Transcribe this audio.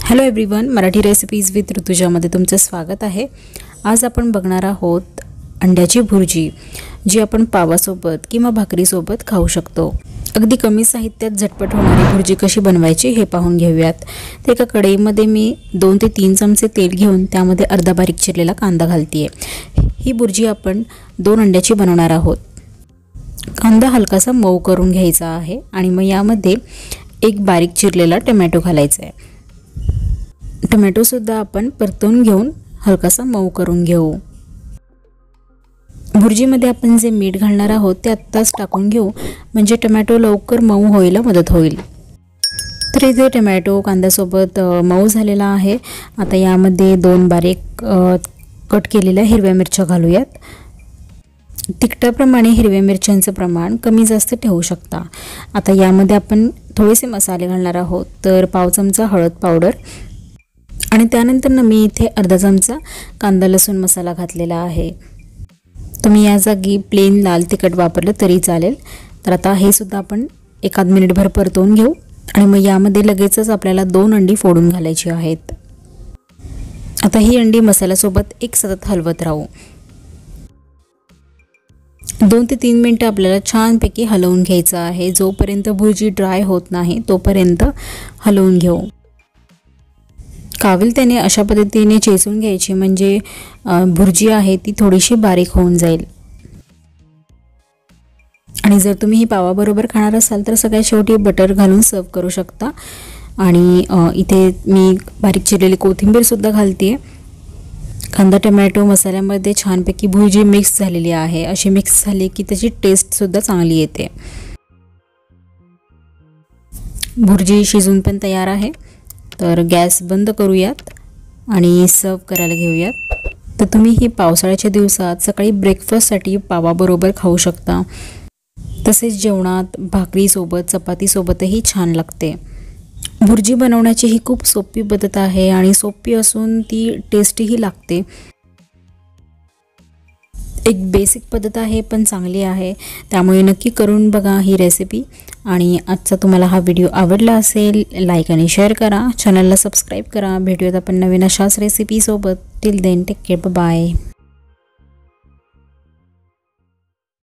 Hello everyone, Marathi recipes with ऋतुजामध्ये तुमचं स्वागत आहे। आज आपण बघणार आहोत अंड्याची भुर्जी, जी आपण पावासोबत किंवा भाकरीसोबत खाऊ शकतो। अगदी कमी साहित्यात झटपट होणारी भुर्जी कशी बनवायची हे पाहून घेऊयात। तर एका कढईमध्ये मी 2 ते 3 चमचे तेल घेऊन त्यामध्ये अर्धा बारीक चिरलेला कांदा घालते आहे। ही भुर्जी आपण 2 अंड्याची बनवणार आहोत। कांदा हलकासा मऊ करून घ्यायचा आहे आणि मग यामध्ये एक बारीक चिरलेला टोमॅटो घालायचा आहे। टोमॅटो सुद्धा आपण परतून घेऊन हलकासा मऊ करून घेऊ। भुर्जीमध्ये आपण जे मीठ घालणार आहोत ते आत्ताच टाकून घेऊ, म्हणजे टोमॅटो लवकर मऊ व्हायला मदत होईल। तर इथे टोमॅटो कांद्यासोबत मऊ झालेला आहे। आता यामध्ये 2 बारीक कट केलेल्या हिरव्या मिरच्या घालूयात। तिखटाप्रमाणे हिरव्या मिरच्यांचं प्रमाण कमी जास्त ठेवू शकता। आता यामध्ये आपण थोडेसे मसाले घालणार आहोत। तर पाव चमचा हळद पावडर आणि त्यानंतर मी इथे अर्धा चमचा कांदा लसूण मसाला घातलेला आहे। तुम्ही या जागी प्लेन लाल तिखट वापरलं तरी चालेल। तर आता हे सुद्धा आपण एखाद मिनिटभर परतवून घेऊ आणि मग यामध्ये लगेचच आपल्याला 2 अंडी फोडून घालायची आहेत। आता ही अंडी मसाल्यासोबत एक सतत हलवत राहू। 2 ते 3 मिनिटं आपल्याला छानपैकी हलवून घ्यायचं आहे। जोपर्यंत भुर्जी ड्राय होत नाही तोपर्यंत हलवून घेऊ। कावेल त्याने अशा पद्धतीने चेचून घ्यायची, म्हणजे भुर्जी आहे ती थोडीशी बारीक होऊन जाईल। आणि जर तुम्ही ही पावाबरोबर खाणार असाल तर सगळ्यात शेवटी बटर घालून सर्व करू शकता। आणि इथे मी बारीक चिरलेली कोथिंबीर सुद्धा घालते। कांदा टोमॅटो मसाल्यामध्ये छानपैकी भुर्जी मिक्स झालेली आहे। अशी मिक्स झाली की त्याची टेस्ट सुद्धा चांगली येते। भुर्जी शिजून पण तयार आहे। तर गॅस बंद करूयात आणि सर्व करायला घेऊयात। तर तुम्ही ही पावसाळ्याच्या दिवसात सकाळी ब्रेकफास्टसाठी पावाबरोबर खाऊ शकता। तसेच जेवणात भाकरीसोबत चपातीसोबतही छान लागते। भुर्जी बनवण्याची ही खूप सोपी पद्धत आहे आणि सोपी असून ती टेस्टीही लागते। एक बेसिक पद्धत आहे पण चांगली आहे, त्यामुळे नक्की करून बघा ही रेसिपी। आणि आजचा तुम्हाला हा व्हिडिओ आवडला असेल लाईक आणि शेअर करा, चॅनलला सबस्क्राईब करा। भेटूयात आपण नवीन अशाच रेसिपी सोबत। Till then take care, bye.